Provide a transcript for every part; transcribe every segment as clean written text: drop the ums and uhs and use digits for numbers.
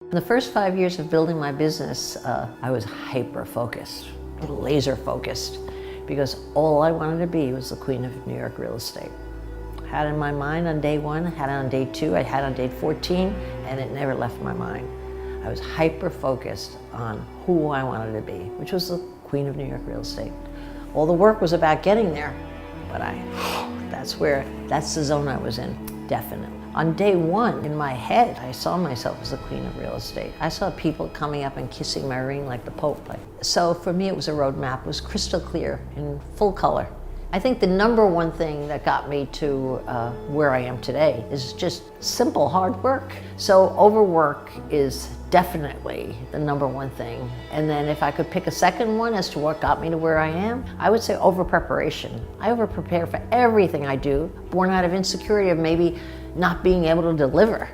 In the first 5 years of building my business, I was hyper-focused, laser-focused, because all I wanted to be was the queen of New York real estate. I had it in my mind on day one, I had it on day two, I had it on day 14, and it never left my mind. I was hyper-focused on who I wanted to be, which was the queen of New York real estate. All the work was about getting there, but that's the zone I was in, definitely. On day one, in my head, I saw myself as the queen of real estate. I saw people coming up and kissing my ring like the Pope. So for me, it was a roadmap. It was crystal clear, in full color. I think the number one thing that got me to where I am today is just simple hard work. So overwork is definitely the number one thing. And then if I could pick a second one as to what got me to where I am, I would say over preparation. I over prepare for everything I do, born out of insecurity of maybe not being able to deliver.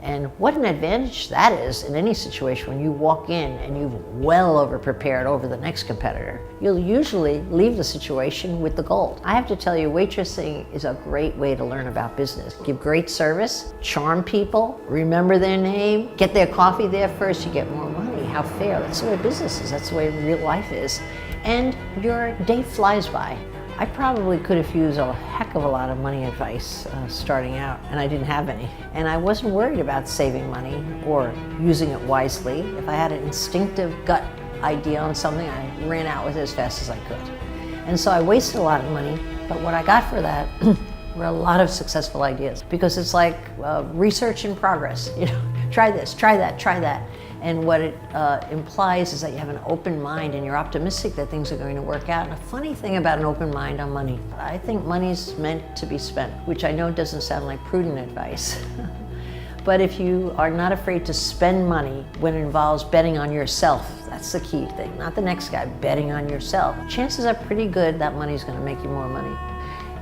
And what an advantage that is in any situation when you walk in and you've well over prepared over the next competitor. You'll usually leave the situation with the gold. I have to tell you, waitressing is a great way to learn about business. Give great service, charm people, remember their name, get their coffee there first, you get more money. How fair. That's the way business is. That's the way real life is. And your day flies by. I probably could have used a heck of a lot of money advice starting out, and I didn't have any. And I wasn't worried about saving money or using it wisely. If I had an instinctive gut idea on something, I ran out with it as fast as I could. And so I wasted a lot of money, but what I got for that were a lot of successful ideas, because it's like research in progress. You know, try this, try that, try that. And what it implies is that you have an open mind and you're optimistic that things are going to work out. And a funny thing about an open mind on money, I think money's meant to be spent, which I know doesn't sound like prudent advice. But if you are not afraid to spend money when it involves betting on yourself, that's the key thing, not the next guy, betting on yourself. Chances are pretty good that money's going to make you more money.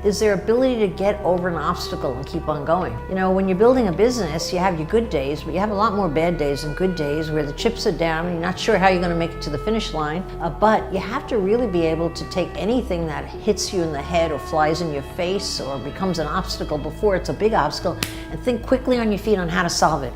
Is their ability to get over an obstacle and keep on going. You know, when you're building a business, you have your good days, but you have a lot more bad days than good days where the chips are down and you're not sure how you're going to make it to the finish line. But you have to really be able to take anything that hits you in the head or flies in your face or becomes an obstacle before it's a big obstacle and think quickly on your feet on how to solve it.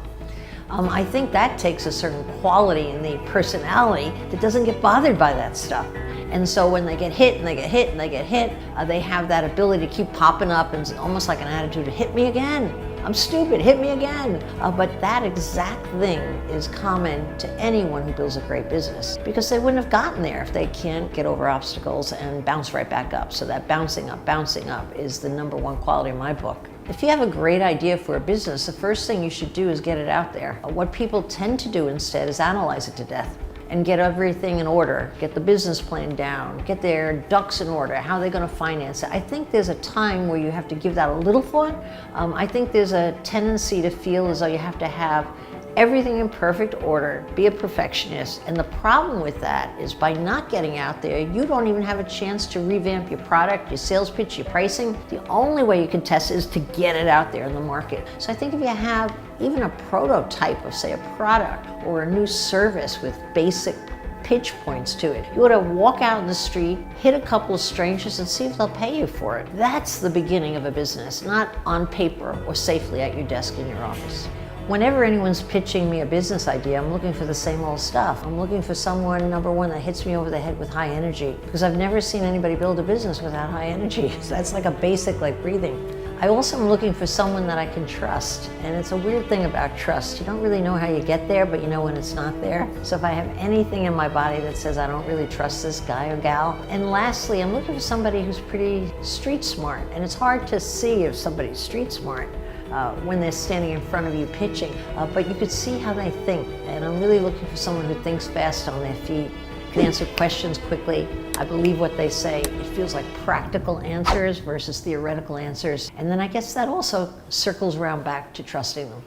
I think that takes a certain quality in the personality that doesn't get bothered by that stuff. And so when they get hit and they get hit and they get hit, they have that ability to keep popping up, and it's almost like an attitude of hit me again. I'm stupid, hit me again. But that exact thing is common to anyone who builds a great business, because they wouldn't have gotten there if they can't get over obstacles and bounce right back up. So that bouncing up is the number one quality in my book. If you have a great idea for a business, the first thing you should do is get it out there. What people tend to do instead is analyze it to death and get everything in order, get the business plan down, get their ducks in order, how they're going to finance it. I think there's a time where you have to give that a little thought. I think there's a tendency to feel as though you have to have everything in perfect order, be a perfectionist. And the problem with that is by not getting out there, you don't even have a chance to revamp your product, your sales pitch, your pricing. The only way you can test it is to get it out there in the market. So I think if you have even a prototype of, say, a product or a new service with basic pitch points to it, you ought to walk out in the street, hit a couple of strangers and see if they'll pay you for it. That's the beginning of a business, not on paper or safely at your desk in your office. Whenever anyone's pitching me a business idea, I'm looking for the same old stuff. I'm looking for someone, number one, that hits me over the head with high energy, because I've never seen anybody build a business without high energy. So that's like a basic, like breathing. I also am looking for someone that I can trust. And it's a weird thing about trust. You don't really know how you get there, but you know when it's not there. So if I have anything in my body that says I don't really trust this guy or gal. And lastly, I'm looking for somebody who's pretty street smart. And it's hard to see if somebody's street smart when they're standing in front of you pitching, but you could see how they think. And I'm really looking for someone who thinks fast on their feet, can answer questions quickly. I believe what they say. It feels like practical answers versus theoretical answers. And then I guess that also circles around back to trusting them.